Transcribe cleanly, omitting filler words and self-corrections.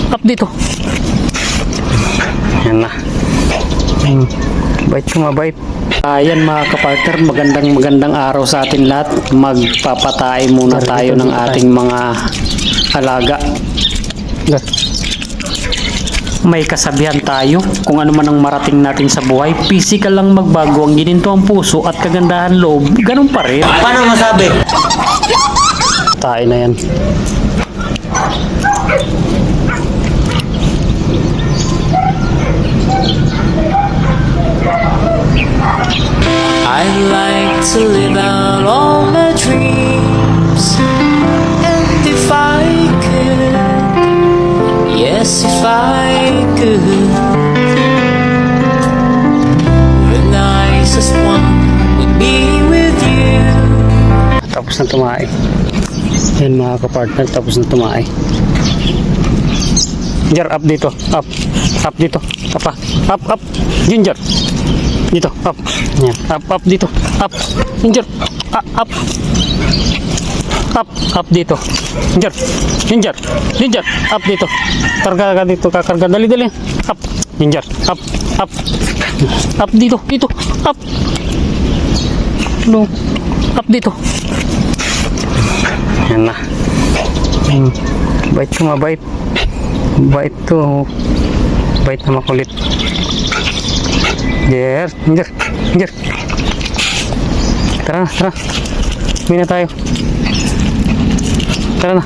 Up dito. Yan na. Bait ka, mabait. Ayan mga kapartner, magandang araw sa atin lahat. Magpapatay muna tayo ng ating mga alaga. May kasabihan tayo, kung ano man ang marating natin sa buhay, physical lang magbago, ang gininto ang puso at kagandahan loob, ganun pa rin. Paano masabi? Tayo na yan. I'd like to live out all my dreams, and if I could, yes, if I could, the nicest one would be with you. Tapos na tumae. Yan mga kapartner, tapos na tumae. Ginger, up dito. Up dito. Up. Ginger. Dito, up. Yan. Up dito. Up. Ginger. Up. Up dito. Ginger. Up dito. Karga dito, kakarga. Dali. Up. Ginger. Up. Up dito. Up. No. Up dito. Yan na. Bait ka, mabait. Bait to. Bait na makulit. Ginger. Tara. Uwi na tayo. Tara na.